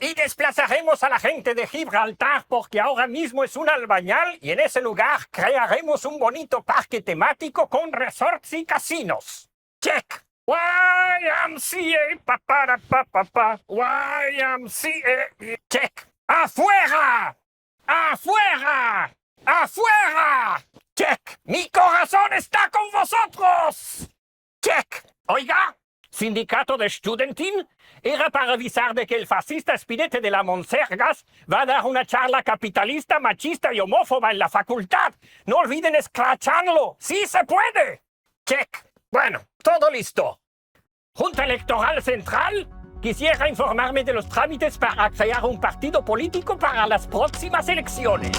Y desplazaremos a la gente de Gibraltar porque ahora mismo es un albañal y en ese lugar crearemos un bonito parque temático con resorts y casinos. Check. YMCA, pa, YMCA. Check. ¡Afuera! ¡Afuera! ¡Afuera! Check. ¡Mi corazón está con vosotros! Check. Oiga, sindicato de Studentin, era para avisar de que el fascista Spinetta de la Monsergas va a dar una charla capitalista, machista y homófoba en la facultad. No olviden escracharlo. ¡Sí se puede! Check. Bueno, todo listo. Junta Electoral Central, quisiera informarme de los trámites para crear un partido político para las próximas elecciones.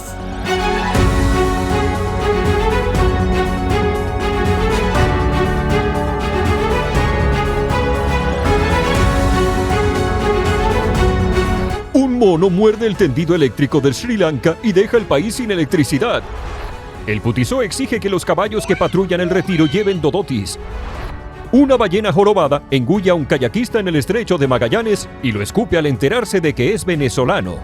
Un mono muerde el tendido eléctrico del Sri Lanka y deja el país sin electricidad. El Putisó exige que los caballos que patrullan el retiro lleven dodotis. Una ballena jorobada engulla a un kayakista en el estrecho de Magallanes y lo escupe al enterarse de que es venezolano.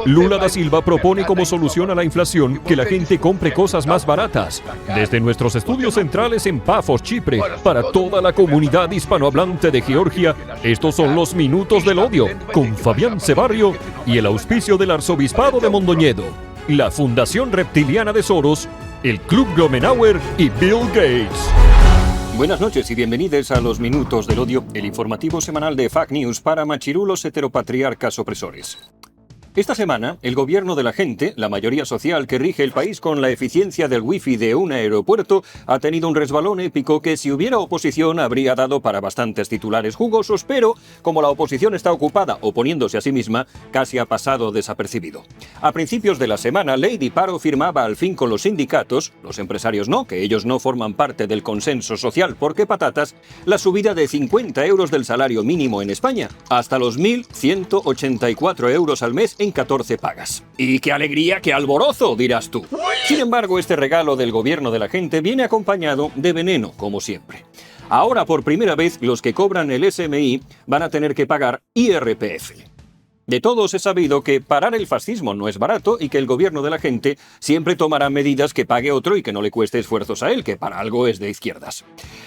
Lula da Silva propone como solución a la inflación que la gente compre cosas más baratas. Desde nuestros estudios centrales en Pafos, Chipre, para toda la comunidad hispanohablante de Georgia, estos son los Minutos del Odio, con Fabián Cebarrio y el auspicio del Arzobispado de Mondoñedo, la Fundación Reptiliana de Soros, el Club Gromenauer y Bill Gates. Buenas noches y bienvenidos a los Minutos del Odio, el informativo semanal de Fake News para machirulos heteropatriarcas opresores. Esta semana, el gobierno de la gente, la mayoría social que rige el país con la eficiencia del wifi de un aeropuerto, ha tenido un resbalón épico que si hubiera oposición habría dado para bastantes titulares jugosos, pero como la oposición está ocupada oponiéndose a sí misma, casi ha pasado desapercibido. A principios de la semana, Lady Paro firmaba al fin con los sindicatos, los empresarios no, que ellos no forman parte del consenso social porque patatas, la subida de 50 euros del salario mínimo en España, hasta los 1.184 euros al mes en 14 pagas. ¡Y qué alegría, qué alborozo!, dirás tú. Sin embargo, este regalo del gobierno de la gente viene acompañado de veneno, como siempre. Ahora, por primera vez, los que cobran el SMI van a tener que pagar IRPF. De todos he sabido que parar el fascismo no es barato y que el gobierno de la gente siempre tomará medidas que pague otro y que no le cueste esfuerzos a él, que para algo es de izquierdas.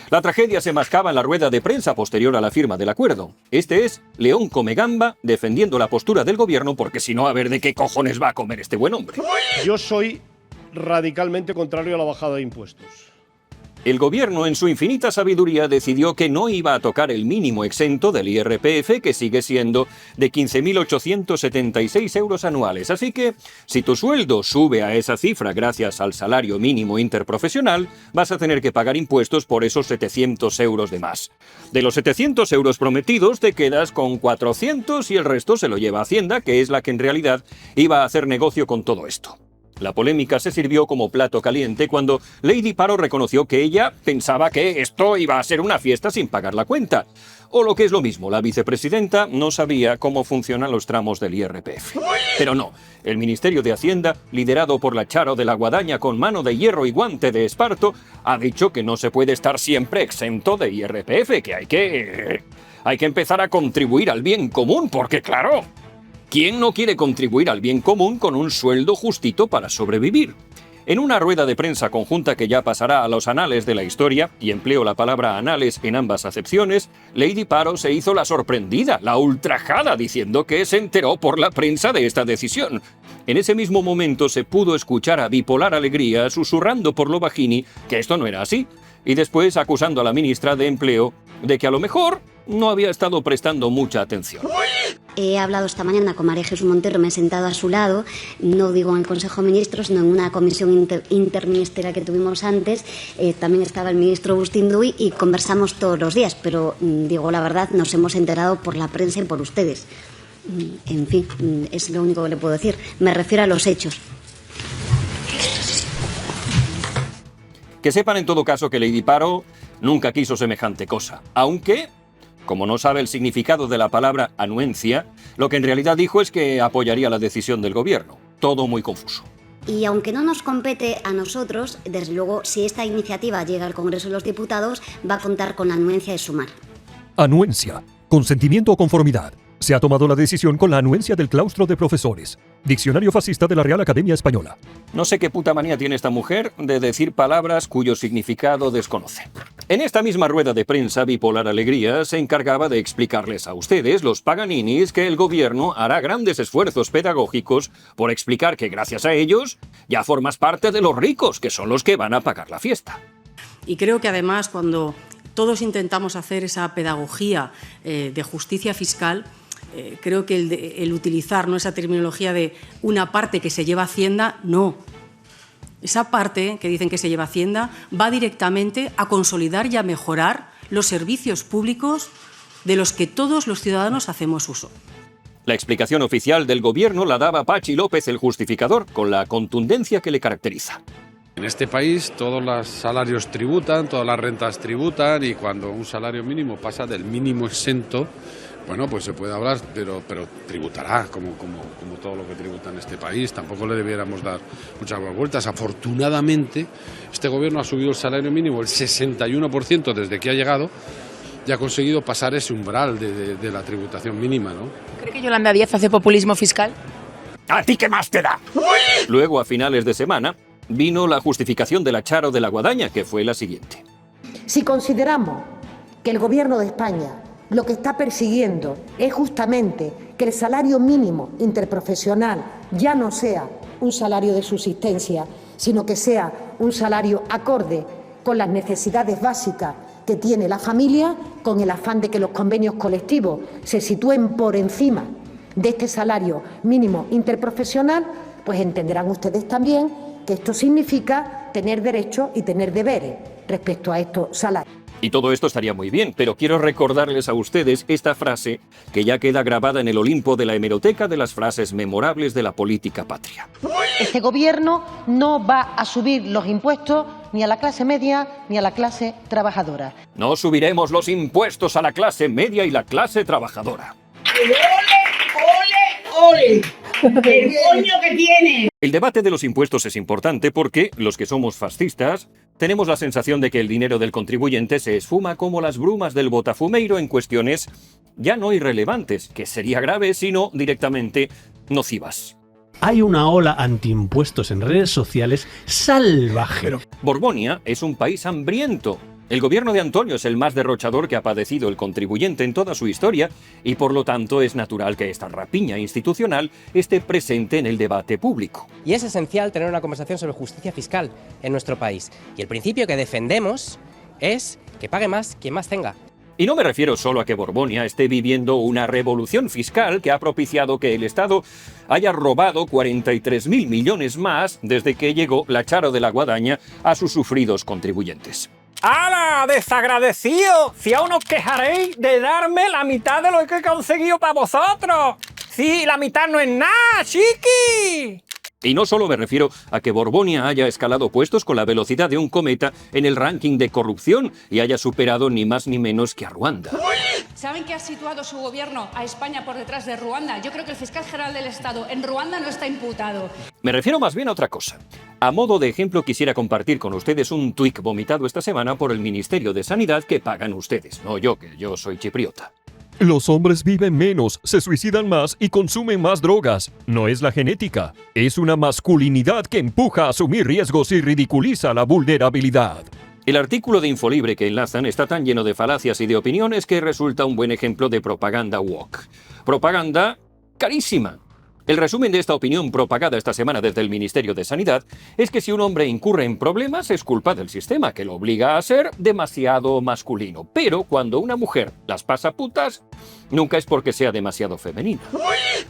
La tragedia se mascaba en la rueda de prensa posterior a la firma del acuerdo. Este es León Comegamba defendiendo la postura del gobierno porque si no, a ver de qué cojones va a comer este buen hombre. Yo soy radicalmente contrario a la bajada de impuestos. El gobierno, en su infinita sabiduría, decidió que no iba a tocar el mínimo exento del IRPF, que sigue siendo de 15.876 euros anuales. Así que, si tu sueldo sube a esa cifra gracias al salario mínimo interprofesional, vas a tener que pagar impuestos por esos 700 euros de más. De los 700 euros prometidos, te quedas con 400 y el resto se lo lleva Hacienda, que es la que en realidad iba a hacer negocio con todo esto. La polémica se sirvió como plato caliente cuando Lady Paro reconoció que ella pensaba que esto iba a ser una fiesta sin pagar la cuenta. O lo que es lo mismo, la vicepresidenta no sabía cómo funcionan los tramos del IRPF. Pero no, el Ministerio de Hacienda, liderado por la Charo de la Guadaña con mano de hierro y guante de esparto, ha dicho que no se puede estar siempre exento de IRPF, que hay que empezar a contribuir al bien común, porque claro, ¿quién no quiere contribuir al bien común con un sueldo justito para sobrevivir? En una rueda de prensa conjunta que ya pasará a los anales de la historia, y empleo la palabra anales en ambas acepciones, Lady Paro se hizo la sorprendida, la ultrajada, diciendo que se enteró por la prensa de esta decisión. En ese mismo momento se pudo escuchar a Bipolar Alegría susurrando por lo bajini que esto no era así, y después acusando a la ministra de Empleo de que a lo mejor no había estado prestando mucha atención. He hablado esta mañana con María Jesús Montero, me he sentado a su lado, no digo en el Consejo de Ministros, sino en una comisión interministerial que tuvimos antes. También estaba el ministro Agustín Duy y conversamos todos los días, pero digo la verdad, nos hemos enterado por la prensa y por ustedes. En fin, es lo único que le puedo decir. Me refiero a los hechos. Que sepan en todo caso que Lady Paro nunca quiso semejante cosa, aunque, como no sabe el significado de la palabra anuencia, lo que en realidad dijo es que apoyaría la decisión del gobierno. Todo muy confuso. Y aunque no nos compete a nosotros, desde luego, si esta iniciativa llega al Congreso de los Diputados, va a contar con la anuencia de Sumar. Anuencia. Consentimiento o conformidad. Se ha tomado la decisión con la anuencia del claustro de profesores. Diccionario fascista de la Real Academia Española. No sé qué puta manía tiene esta mujer de decir palabras cuyo significado desconoce. En esta misma rueda de prensa, Bipolar Alegría se encargaba de explicarles a ustedes, los paganinis, que el gobierno hará grandes esfuerzos pedagógicos por explicar que gracias a ellos ya formas parte de los ricos, que son los que van a pagar la fiesta. Y creo que además cuando todos intentamos hacer esa pedagogía de justicia fiscal, creo que el utilizar, ¿no?, esa terminología de una parte que se lleva Hacienda, no. Esa parte que dicen que se lleva Hacienda va directamente a consolidar y a mejorar los servicios públicos de los que todos los ciudadanos hacemos uso. La explicación oficial del gobierno la daba Pachi López, el justificador, con la contundencia que le caracteriza. En este país todos los salarios tributan, todas las rentas tributan, y cuando un salario mínimo pasa del mínimo exento, bueno, pues se puede hablar, pero tributará como todo lo que tributa en este país. Tampoco le debiéramos dar muchas más vueltas. Afortunadamente, este gobierno ha subido el salario mínimo el 61% desde que ha llegado y ha conseguido pasar ese umbral de la tributación mínima, ¿no? ¿Cree que Yolanda Díaz hace populismo fiscal? ¿A ti qué más te da? Luego, a finales de semana, vino la justificación de la Charo de la Guadaña, que fue la siguiente. Si consideramos que el Gobierno de España lo que está persiguiendo es justamente que el salario mínimo interprofesional ya no sea un salario de subsistencia, sino que sea un salario acorde con las necesidades básicas que tiene la familia, con el afán de que los convenios colectivos se sitúen por encima de este salario mínimo interprofesional, pues entenderán ustedes también que esto significa tener derechos y tener deberes respecto a estos salarios. Y todo esto estaría muy bien, pero quiero recordarles a ustedes esta frase que ya queda grabada en el Olimpo de la hemeroteca de las frases memorables de la política patria. Este gobierno no va a subir los impuestos ni a la clase media ni a la clase trabajadora. No subiremos los impuestos a la clase media y la clase trabajadora. ¡Ole! ¡El coño que tiene! El debate de los impuestos es importante porque los que somos fascistas tenemos la sensación de que el dinero del contribuyente se esfuma como las brumas del botafumeiro en cuestiones ya no irrelevantes, que sería grave, sino directamente nocivas. Hay una ola antiimpuestos en redes sociales salvaje. Borgoña es un país hambriento. El gobierno de Antonio es el más derrochador que ha padecido el contribuyente en toda su historia y por lo tanto es natural que esta rapiña institucional esté presente en el debate público. Y es esencial tener una conversación sobre justicia fiscal en nuestro país. Y el principio que defendemos es que pague más quien más tenga. Y no me refiero solo a que Borgoña esté viviendo una revolución fiscal que ha propiciado que el Estado haya robado 43.000 millones más desde que llegó la Charo de la Guadaña a sus sufridos contribuyentes. ¡Hala, desagradecido! Si aún os quejaréis de darme la mitad de lo que he conseguido para vosotros. Sí, la mitad no es nada, chiqui. Y no solo me refiero a que Borgoña haya escalado puestos con la velocidad de un cometa en el ranking de corrupción y haya superado ni más ni menos que a Ruanda. ¿Saben que ha situado su gobierno a España por detrás de Ruanda? Yo creo que el fiscal general del Estado en Ruanda no está imputado. Me refiero más bien a otra cosa. A modo de ejemplo, quisiera compartir con ustedes un tuit vomitado esta semana por el Ministerio de Sanidad que pagan ustedes, no yo, que yo soy chipriota. Los hombres viven menos, se suicidan más y consumen más drogas. No es la genética, es una masculinidad que empuja a asumir riesgos y ridiculiza la vulnerabilidad. El artículo de Infolibre que enlazan está tan lleno de falacias y de opiniones que resulta un buen ejemplo de propaganda woke. Propaganda carísima. El resumen de esta opinión propagada esta semana desde el Ministerio de Sanidad es que si un hombre incurre en problemas es culpa del sistema, que lo obliga a ser demasiado masculino. Pero cuando una mujer las pasa putas, nunca es porque sea demasiado femenina.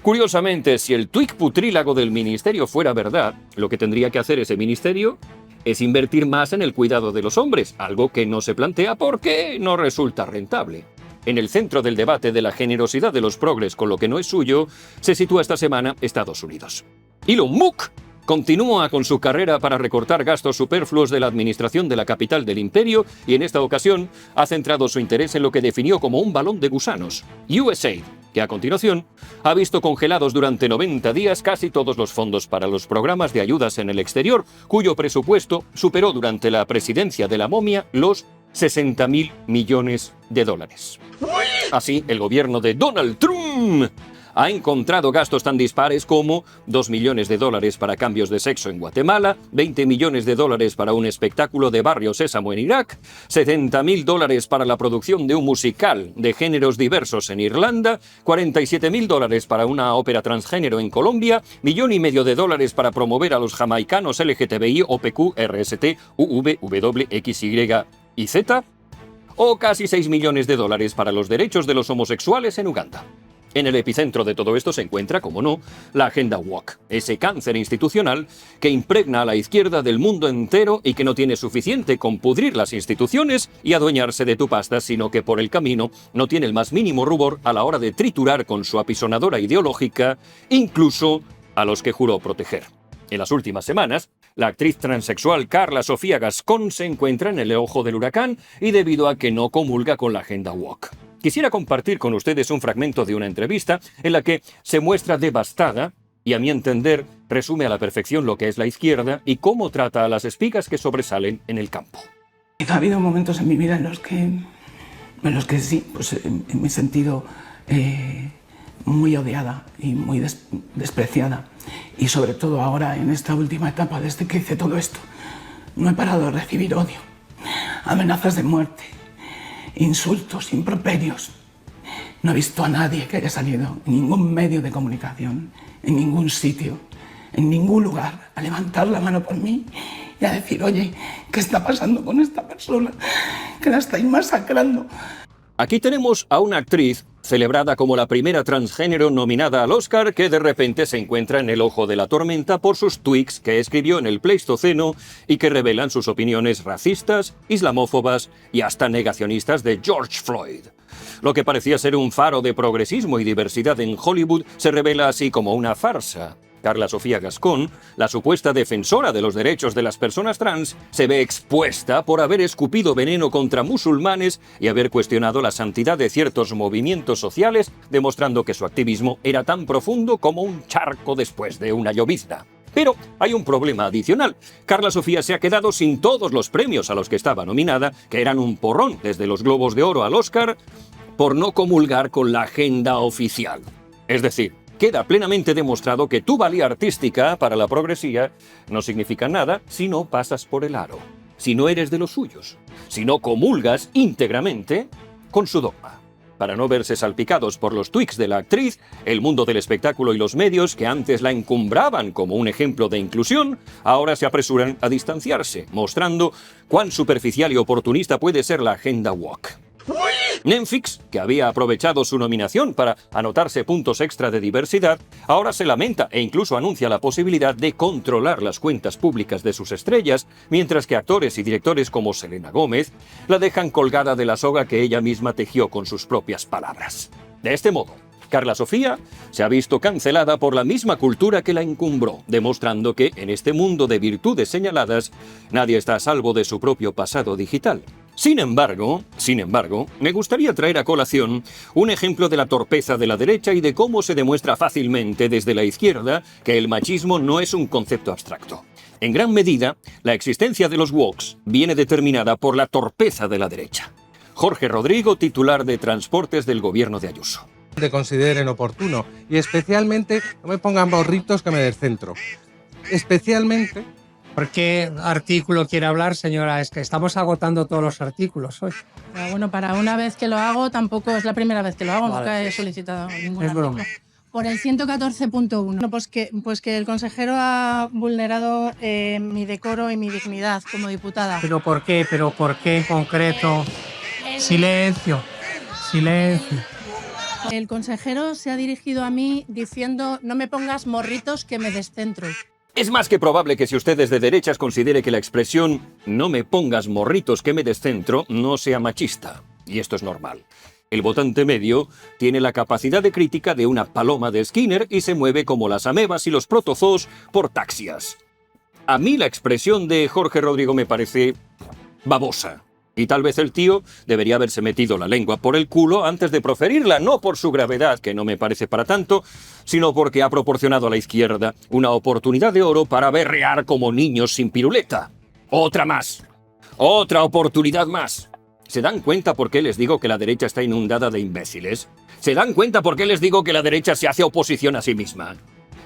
Curiosamente, si el tuit putrílago del ministerio fuera verdad, lo que tendría que hacer ese ministerio es invertir más en el cuidado de los hombres, algo que no se plantea porque no resulta rentable. En el centro del debate de la generosidad de los progres con lo que no es suyo, se sitúa esta semana Estados Unidos. Elon Musk continúa con su carrera para recortar gastos superfluos de la administración de la capital del imperio y en esta ocasión ha centrado su interés en lo que definió como un balón de gusanos, USAID, que a continuación ha visto congelados durante 90 días casi todos los fondos para los programas de ayudas en el exterior, cuyo presupuesto superó durante la presidencia de la momia los $60.000 millones. Así, el gobierno de Donald Trump ha encontrado gastos tan dispares como $2 millones para cambios de sexo en Guatemala, $20 millones para un espectáculo de Barrio Sésamo en Irak, $70.000 para la producción de un musical de géneros diversos en Irlanda, $47.000 para una ópera transgénero en Colombia, $1,5 millones para promover a los jamaicanos LGTBI, OPQ, RST, UV, WXY y Z, o casi $6 millones para los derechos de los homosexuales en Uganda. En el epicentro de todo esto se encuentra, como no, la Agenda Woke, ese cáncer institucional que impregna a la izquierda del mundo entero y que no tiene suficiente con pudrir las instituciones y adueñarse de tu pasta, sino que por el camino no tiene el más mínimo rubor a la hora de triturar con su apisonadora ideológica, incluso a los que juró proteger. En las últimas semanas, la actriz transexual Carla Sofía Gascón se encuentra en el ojo del huracán y debido a que no comulga con la Agenda Woke. Quisiera compartir con ustedes un fragmento de una entrevista en la que se muestra devastada y, a mi entender, resume a la perfección lo que es la izquierda y cómo trata a las espigas que sobresalen en el campo. Ha habido momentos en mi vida en los que sí, pues me he sentido muy odiada y muy despreciada. Y sobre todo ahora, en esta última etapa, desde que hice todo esto, no he parado de recibir odio, amenazas de muerte, insultos, improperios. No he visto a nadie que haya salido en ningún medio de comunicación, en ningún sitio, en ningún lugar, a levantar la mano por mí y a decir, oye, ¿qué está pasando con esta persona? Que la estáis masacrando. Aquí tenemos a una actriz celebrada como la primera transgénero nominada al Oscar que de repente se encuentra en el ojo de la tormenta por sus tweets que escribió en el Pleistoceno y que revelan sus opiniones racistas, islamófobas y hasta negacionistas de George Floyd. Lo que parecía ser un faro de progresismo y diversidad en Hollywood se revela así como una farsa. Carla Sofía Gascón, la supuesta defensora de los derechos de las personas trans, se ve expuesta por haber escupido veneno contra musulmanes y haber cuestionado la santidad de ciertos movimientos sociales, demostrando que su activismo era tan profundo como un charco después de una llovizna. Pero hay un problema adicional. Carla Sofía se ha quedado sin todos los premios a los que estaba nominada, que eran un porrón desde los Globos de Oro al Oscar, por no comulgar con la agenda oficial. Es decir, queda plenamente demostrado que tu valía artística para la progresía no significa nada si no pasas por el aro, si no eres de los suyos, si no comulgas íntegramente con su dogma. Para no verse salpicados por los tweets de la actriz, el mundo del espectáculo y los medios que antes la encumbraban como un ejemplo de inclusión, ahora se apresuran a distanciarse, mostrando cuán superficial y oportunista puede ser la agenda woke. Netflix, que había aprovechado su nominación para anotarse puntos extra de diversidad, ahora se lamenta e incluso anuncia la posibilidad de controlar las cuentas públicas de sus estrellas, mientras que actores y directores como Selena Gómez la dejan colgada de la soga que ella misma tejió con sus propias palabras. De este modo, Carla Sofía se ha visto cancelada por la misma cultura que la encumbró, demostrando que en este mundo de virtudes señaladas nadie está a salvo de su propio pasado digital. Sin embargo, me gustaría traer a colación un ejemplo de la torpeza de la derecha y de cómo se demuestra fácilmente desde la izquierda que el machismo no es un concepto abstracto. En gran medida, la existencia de los wokes viene determinada por la torpeza de la derecha. Jorge Rodrigo, titular de Transportes del gobierno de Ayuso. Te consideren oportuno y especialmente no me pongan borritos que me descentro. Especialmente... ¿Por qué artículo quiere hablar, señora? Es que estamos agotando todos los artículos hoy. Pero bueno, para una vez que lo hago, tampoco es la primera vez que lo hago, nunca he solicitado ningún artículo. Broma. Por el 114.1. Pues que el consejero ha vulnerado mi decoro y mi dignidad como diputada. ¿Pero por qué? ¿Pero por qué en concreto? Silencio, silencio. El consejero se ha dirigido a mí diciendo no me pongas morritos que me descentro. Es más que probable que si usted desde derechas considere que la expresión «no me pongas morritos que me descentro» no sea machista. Y esto es normal. El votante medio tiene la capacidad de crítica de una paloma de Skinner y se mueve como las amebas y los protozoos por taxias. A mí la expresión de Jorge Rodrigo me parece babosa. Y tal vez el tío debería haberse metido la lengua por el culo antes de proferirla, no por su gravedad, que no me parece para tanto, sino porque ha proporcionado a la izquierda una oportunidad de oro para berrear como niños sin piruleta. Otra más. Otra oportunidad más. ¿Se dan cuenta por qué les digo que la derecha está inundada de imbéciles? ¿Se dan cuenta por qué les digo que la derecha se hace oposición a sí misma?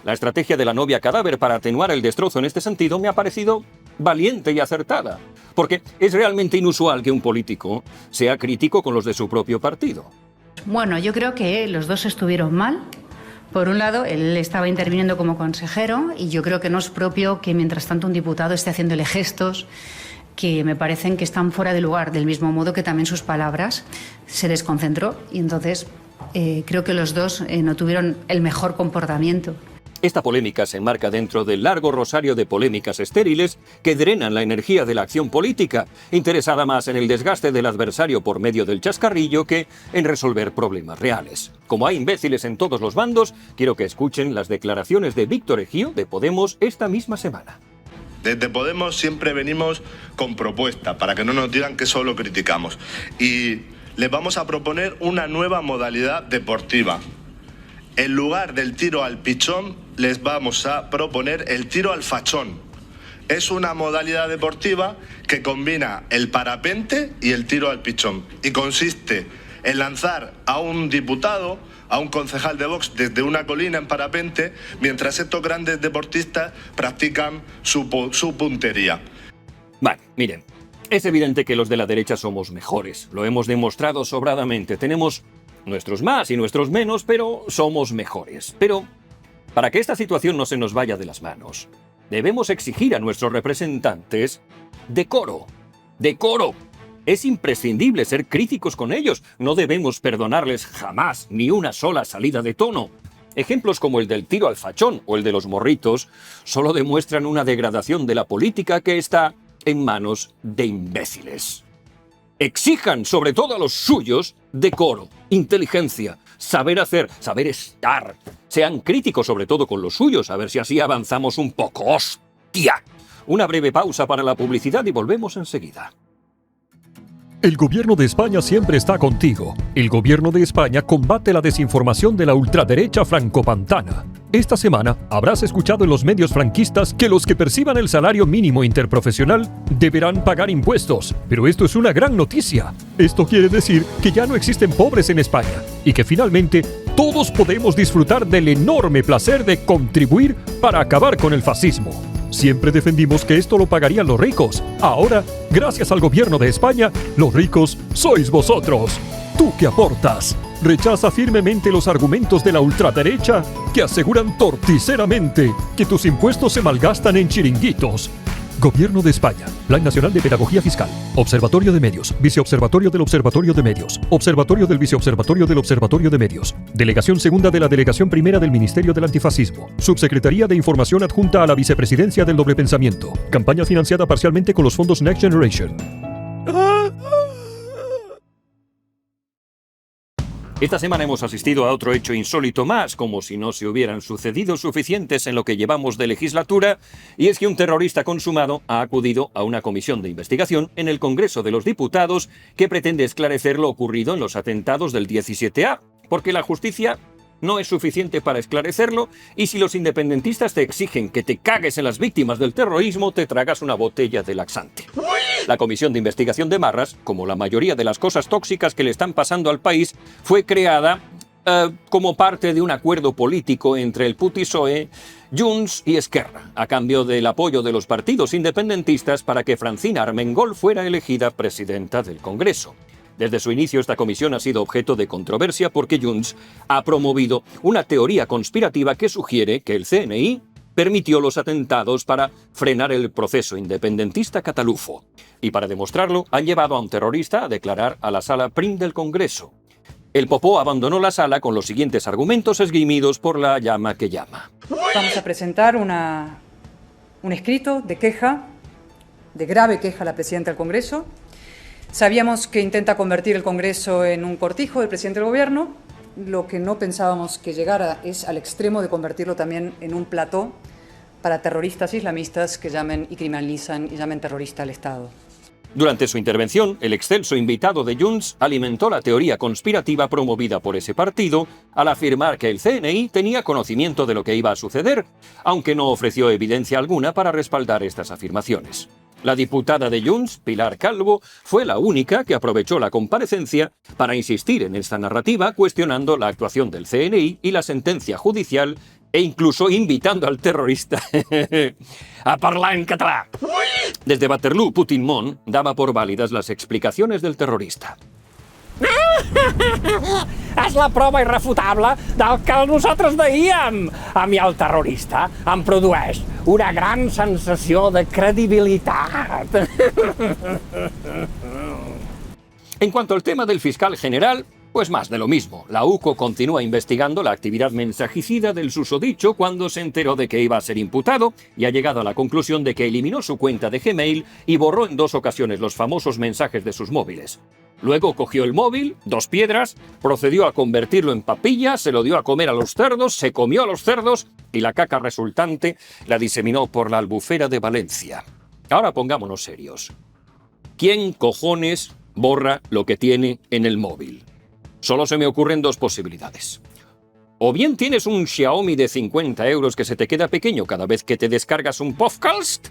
La estrategia de la novia cadáver para atenuar el destrozo en este sentido me ha parecido valiente y acertada, porque es realmente inusual que un político sea crítico con los de su propio partido. Bueno, yo creo que los dos estuvieron mal. Por un lado, él estaba interviniendo como consejero y yo creo que no es propio que mientras tanto un diputado esté haciéndole gestos que me parecen que están fuera de lugar, del mismo modo que también sus palabras se desconcentró y entonces creo que los dos no tuvieron el mejor comportamiento. Esta polémica se enmarca dentro del largo rosario de polémicas estériles que drenan la energía de la acción política, interesada más en el desgaste del adversario por medio del chascarrillo que en resolver problemas reales. Como hay imbéciles en todos los bandos, quiero que escuchen las declaraciones de Víctor Ejío de Podemos esta misma semana. Desde Podemos siempre venimos con propuestas para que no nos digan que solo criticamos. Y les vamos a proponer una nueva modalidad deportiva. En lugar del tiro al pichón, les vamos a proponer el tiro al fachón. Es una modalidad deportiva que combina el parapente y el tiro al pichón. Y consiste en lanzar a un diputado, a un concejal de Vox, desde una colina en parapente, mientras estos grandes deportistas practican su puntería. Vale, miren, es evidente que los de la derecha somos mejores. Lo hemos demostrado sobradamente. Tenemos nuestros más y nuestros menos, pero somos mejores. Pero, para que esta situación no se nos vaya de las manos, debemos exigir a nuestros representantes decoro. ¡Decoro! Es imprescindible ser críticos con ellos. No debemos perdonarles jamás ni una sola salida de tono. Ejemplos como el del tiro al fachón o el de los morritos solo demuestran una degradación de la política que está en manos de imbéciles. Exijan, sobre todo a los suyos, decoro, inteligencia, saber hacer, saber estar. Sean críticos sobre todo con los suyos, a ver si así avanzamos un poco. ¡Hostia! Una breve pausa para la publicidad y volvemos enseguida. El gobierno de España siempre está contigo. El gobierno de España combate la desinformación de la ultraderecha francopantana. Esta semana habrás escuchado en los medios franquistas que los que perciban el salario mínimo interprofesional deberán pagar impuestos. Pero esto es una gran noticia. Esto quiere decir que ya no existen pobres en España y que finalmente todos podemos disfrutar del enorme placer de contribuir para acabar con el fascismo. Siempre defendimos que esto lo pagarían los ricos. Ahora, gracias al gobierno de España, los ricos sois vosotros. ¿Tú qué aportas? Rechaza firmemente los argumentos de la ultraderecha que aseguran torticeramente que tus impuestos se malgastan en chiringuitos. Gobierno de España, Plan Nacional de Pedagogía Fiscal, Observatorio de Medios, Viceobservatorio del Observatorio de Medios, Observatorio del Viceobservatorio del Observatorio de Medios, Delegación Segunda de la Delegación Primera del Ministerio del Antifascismo, Subsecretaría de Información adjunta a la Vicepresidencia del Doble Pensamiento, campaña financiada parcialmente con los fondos Next Generation. Esta semana hemos asistido a otro hecho insólito más, como si no se hubieran sucedido suficientes en lo que llevamos de legislatura, y es que un terrorista consumado ha acudido a una comisión de investigación en el Congreso de los Diputados que pretende esclarecer lo ocurrido en los atentados del 17A, porque la justicia no es suficiente para esclarecerlo, y si los independentistas te exigen que te cagues en las víctimas del terrorismo, te tragas una botella de laxante. La Comisión de Investigación de Marras, como la mayoría de las cosas tóxicas que le están pasando al país, fue creada como parte de un acuerdo político entre el PSOE, Junts y Esquerra, a cambio del apoyo de los partidos independentistas para que Francina Armengol fuera elegida presidenta del Congreso. Desde su inicio, esta comisión ha sido objeto de controversia porque Junts ha promovido una teoría conspirativa que sugiere que el CNI permitió los atentados para frenar el proceso independentista catalufo. Y para demostrarlo, han llevado a un terrorista a declarar a la sala prim del Congreso. El popó abandonó la sala con los siguientes argumentos esgrimidos por la llama que llama. Vamos a presentar un escrito de queja, de grave queja a la presidenta del Congreso. Sabíamos que intenta convertir el Congreso en un cortijo del presidente del Gobierno. Lo que no pensábamos que llegara es al extremo de convertirlo también en un plató para terroristas islamistas que llamen y criminalizan y llamen terrorista al Estado. Durante su intervención, el excelso invitado de Junts alimentó la teoría conspirativa promovida por ese partido al afirmar que el CNI tenía conocimiento de lo que iba a suceder, aunque no ofreció evidencia alguna para respaldar estas afirmaciones. La diputada de Junts, Pilar Calvo, fue la única que aprovechó la comparecencia para insistir en esta narrativa, cuestionando la actuación del CNI y la sentencia judicial e incluso invitando al terrorista a parlar en català. Desde Waterloo, Puigdemont daba por válidas las explicaciones del terrorista. És la prova irrefutable del que nosaltres dèiem. A mi el terrorista em produeix una gran sensació de credibilitat. En cuanto al tema del fiscal general, pues más de lo mismo. La UCO continúa investigando la actividad mensajicida del susodicho cuando se enteró de que iba a ser imputado y ha llegado a la conclusión de que eliminó su cuenta de Gmail y borró en 2 ocasiones los famosos mensajes de sus móviles. Luego cogió el móvil, 2 piedras, procedió a convertirlo en papilla, se lo dio a comer a los cerdos, se comió a los cerdos y la caca resultante la diseminó por la Albufera de Valencia. Ahora pongámonos serios. ¿Quién cojones borra lo que tiene en el móvil? Solo se me ocurren 2 posibilidades. O bien tienes un Xiaomi de 50 euros que se te queda pequeño cada vez que te descargas un podcast,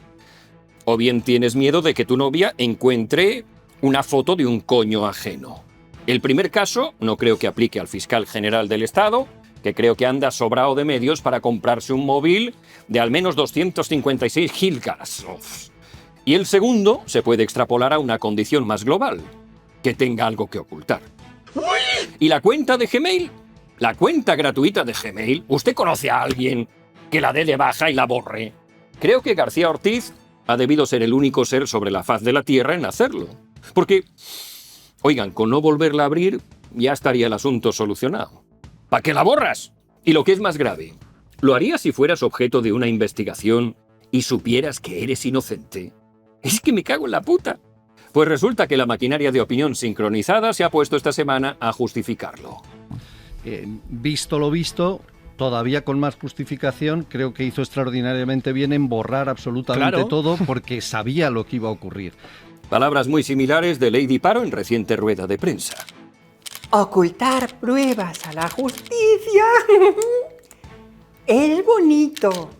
o bien tienes miedo de que tu novia encuentre una foto de un coño ajeno. El primer caso no creo que aplique al fiscal general del Estado, que creo que anda sobrado de medios para comprarse un móvil de al menos 256 gigas. Y el segundo se puede extrapolar a una condición más global, que tenga algo que ocultar. ¿Y la cuenta de Gmail? La cuenta gratuita de Gmail. ¿Usted conoce a alguien que la dé de baja y la borre? Creo que García Ortiz ha debido ser el único ser sobre la faz de la Tierra en hacerlo. Porque, oigan, con no volverla a abrir ya estaría el asunto solucionado. ¿Para qué la borras? Y lo que es más grave, ¿lo harías si fueras objeto de una investigación y supieras que eres inocente? Es que me cago en la puta. Pues resulta que la maquinaria de opinión sincronizada se ha puesto esta semana a justificarlo. Visto lo visto, todavía con más justificación, creo que hizo extraordinariamente bien en borrar absolutamente todo porque sabía lo que iba a ocurrir. Palabras muy similares de Lady Paro en reciente rueda de prensa. Ocultar pruebas a la justicia es bonito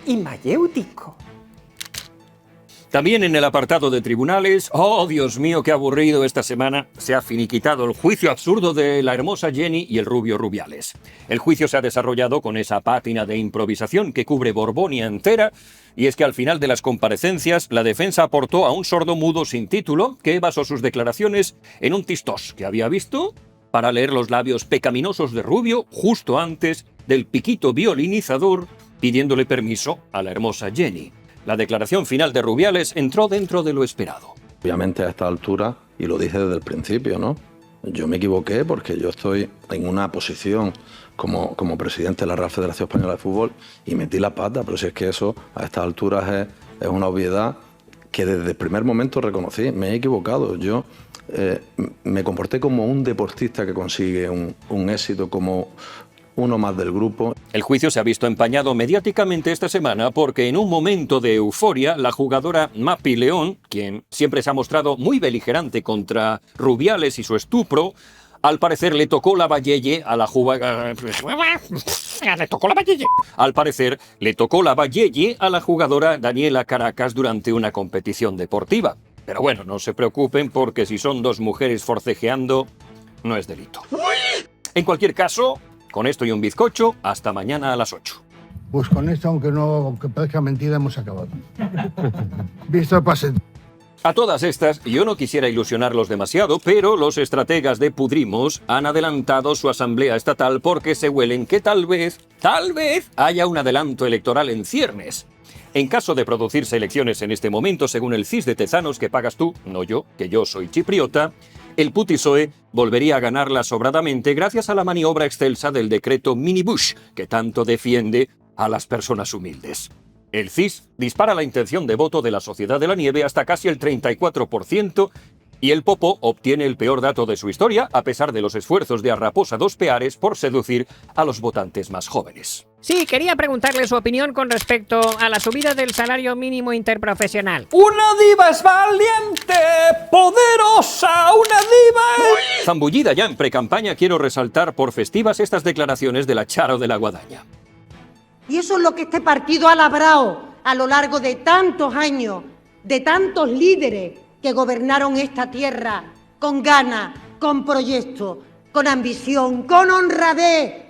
y mayéutico. También en el apartado de tribunales, ¡oh, Dios mío, qué aburrido esta semana! Se ha finiquitado el juicio absurdo de la hermosa Jenny y el rubio Rubiales. El juicio se ha desarrollado con esa pátina de improvisación que cubre Borbonia entera, y es que al final de las comparecencias, la defensa aportó a un sordomudo sin título que basó sus declaraciones en un tistos que había visto para leer los labios pecaminosos de Rubio justo antes del piquito violinizador pidiéndole permiso a la hermosa Jenny. La declaración final de Rubiales entró dentro de lo esperado. Obviamente a esta altura, y lo dije desde el principio, ¿no? Yo me equivoqué porque yo estoy en una posición como presidente de la Real Federación Española de Fútbol y metí la pata, pero si es que eso a estas alturas es una obviedad que desde el primer momento reconocí. Me he equivocado. Yo me comporté como un deportista que consigue un éxito, como uno más del grupo. El juicio se ha visto empañado mediáticamente esta semana porque en un momento de euforia, la jugadora Mapi León, quien siempre se ha mostrado muy beligerante contra Rubiales y su estupro, al parecer le tocó la valleye a la jugadora... Le tocó la valleye. Al parecer le tocó la valleye a la jugadora Daniela Caracas durante una competición deportiva. Pero bueno, no se preocupen porque si son 2 mujeres forcejeando, no es delito. En cualquier caso, con esto y un bizcocho, hasta mañana a las 8. Pues con esto, aunque parezca mentira, hemos acabado. Visto el pase. A todas estas, yo no quisiera ilusionarlos demasiado, pero los estrategas de Pudrimos han adelantado su asamblea estatal porque se huelen que tal vez haya un adelanto electoral en ciernes. En caso de producirse elecciones en este momento, según el CIS de Tezanos que pagas tú, no yo, que yo soy chipriota, el PSOE volvería a ganarla sobradamente gracias a la maniobra excelsa del decreto Mini Bush, que tanto defiende a las personas humildes. El CIS dispara la intención de voto de la Sociedad de la Nieve hasta casi el 34% y el Popo obtiene el peor dato de su historia a pesar de los esfuerzos de Arraposa Dos Peares por seducir a los votantes más jóvenes. Sí, quería preguntarle su opinión con respecto a la subida del salario mínimo interprofesional. Una diva es valiente, poderosa, una diva es... Zambullida ya en precampaña, quiero resaltar por festivas estas declaraciones de la Charo de la Guadaña. Y eso es lo que este partido ha labrado a lo largo de tantos años de tantos líderes que gobernaron esta tierra con ganas, con proyecto, con ambición, con honradez,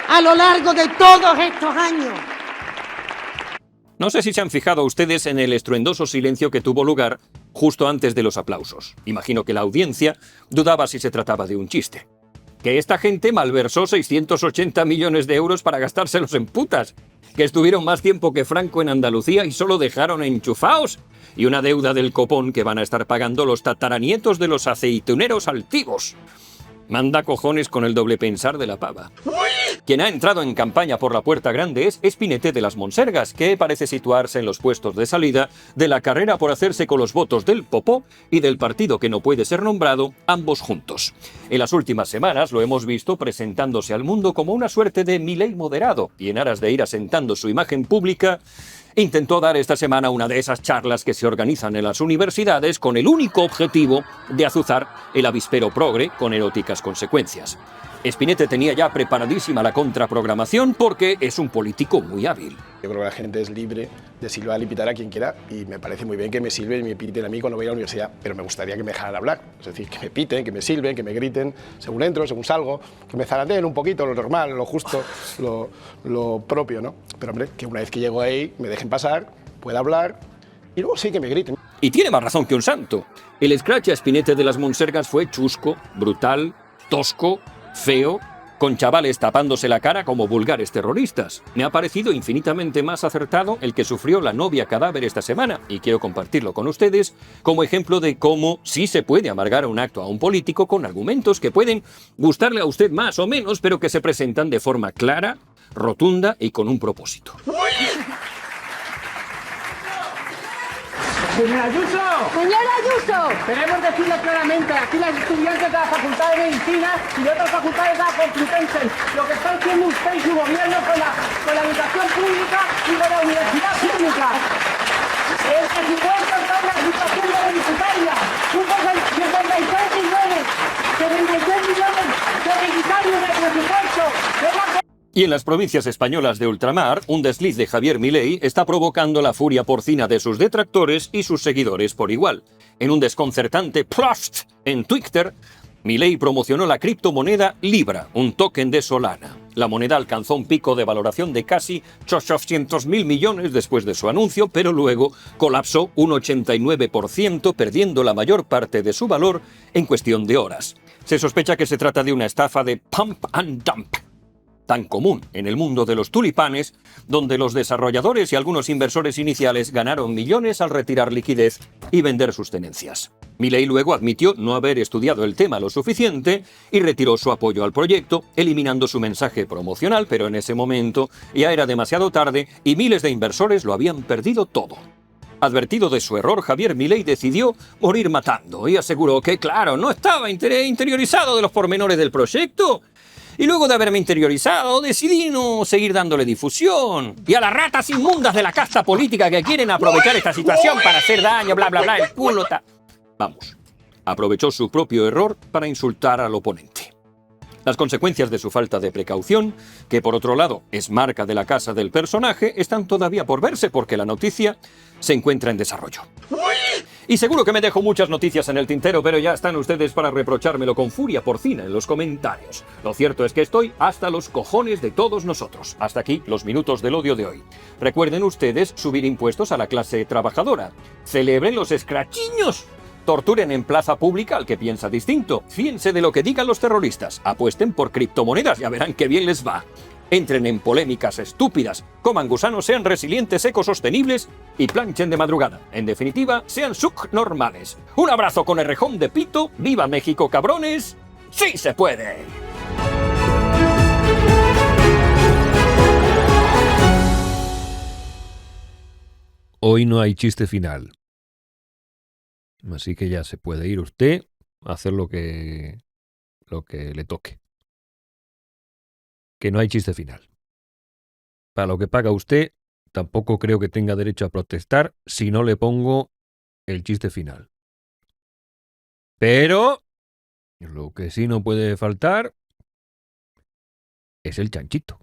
a lo largo de todos estos años. No sé si se han fijado ustedes en el estruendoso silencio que tuvo lugar justo antes de los aplausos. Imagino que la audiencia dudaba si se trataba de un chiste. Que esta gente malversó 680 millones de euros para gastárselos en putas. Que estuvieron más tiempo que Franco en Andalucía y solo dejaron enchufaos. Y una deuda del copón que van a estar pagando los tataranietos de los aceituneros altivos. Manda cojones con el doble pensar de la pava. Quien ha entrado en campaña por la puerta grande es Espinete de las Monsergas, que parece situarse en los puestos de salida de la carrera por hacerse con los votos del Popó y del partido que no puede ser nombrado, ambos juntos. En las últimas semanas lo hemos visto presentándose al mundo como una suerte de Milei moderado, y en aras de ir asentando su imagen pública, intentó dar esta semana una de esas charlas que se organizan en las universidades con el único objetivo de azuzar el avispero progre con eróticas consecuencias. Espinete tenía ya preparadísima la contraprogramación porque es un político muy hábil. Yo creo que la gente es libre de silbar y pitar a quien quiera y me parece muy bien que me silben y me piten a mí cuando voy a la universidad, pero me gustaría que me dejaran hablar. Es decir, que me piten, que me silben, que me griten según entro, según salgo, que me zarateen un poquito, lo normal, lo justo, lo propio, ¿no? Pero hombre, que una vez que llego ahí me dejen pasar, pueda hablar y luego sí que me griten. Y tiene más razón que un santo. El scratch a Espinete de las Monsergas fue chusco, brutal, tosco, feo, con chavales tapándose la cara como vulgares terroristas. Me ha parecido infinitamente más acertado el que sufrió la novia cadáver esta semana, y quiero compartirlo con ustedes como ejemplo de cómo sí se puede amargar un acto a un político con argumentos que pueden gustarle a usted más o menos, pero que se presentan de forma clara, rotunda y con un propósito. Señora Ayuso. Señora Ayuso. Queremos decirle claramente aquí las estudiantes de la Facultad de Medicina y de otras facultades de la Complutense lo que está haciendo usted y su gobierno con la educación pública y con la universidad pública. El presupuesto está en la situación de beneficiaria. 76 millones de beneficiarios de presupuesto. Y en las provincias españolas de ultramar, un desliz de Javier Milei está provocando la furia porcina de sus detractores y sus seguidores por igual. En un desconcertante post en Twitter, Milei promocionó la criptomoneda Libra, un token de Solana. La moneda alcanzó un pico de valoración de casi 800.000 millones después de su anuncio, pero luego colapsó un 89%, perdiendo la mayor parte de su valor en cuestión de horas. Se sospecha que se trata de una estafa de pump and dump, tan común en el mundo de los tulipanes, donde los desarrolladores y algunos inversores iniciales ganaron millones al retirar liquidez y vender sus tenencias. Milei luego admitió no haber estudiado el tema lo suficiente y retiró su apoyo al proyecto, eliminando su mensaje promocional, pero en ese momento ya era demasiado tarde y miles de inversores lo habían perdido todo. Advertido de su error, Javier Milei decidió morir matando y aseguró que, claro, no estaba interiorizado de los pormenores del proyecto. Y luego de haberme interiorizado, decidí no seguir dándole difusión. Y a las ratas inmundas de la casta política que quieren aprovechar esta situación para hacer daño, bla, bla, bla, el culo, Vamos, aprovechó su propio error para insultar al oponente. Las consecuencias de su falta de precaución, que por otro lado es marca de la casa del personaje, están todavía por verse porque la noticia se encuentra en desarrollo. Y seguro que me dejo muchas noticias en el tintero, pero ya están ustedes para reprochármelo con furia porcina en los comentarios. Lo cierto es que estoy hasta los cojones de todos nosotros. Hasta aquí los minutos del odio de hoy. Recuerden ustedes subir impuestos a la clase trabajadora. Celebren los escrachiños. Torturen en plaza pública al que piensa distinto. Fíense de lo que digan los terroristas. Apuesten por criptomonedas, ya verán qué bien les va. Entren en polémicas estúpidas, coman gusanos, sean resilientes, ecosostenibles y planchen de madrugada. En definitiva, sean subnormales. Un abrazo con el rejón de pito. ¡Viva México, cabrones! ¡Sí se puede! Hoy no hay chiste final. Así que ya se puede ir usted a hacer lo que le toque. Que no hay chiste final. Para lo que paga usted, tampoco creo que tenga derecho a protestar si no le pongo el chiste final. Pero lo que sí no puede faltar es el chanchito.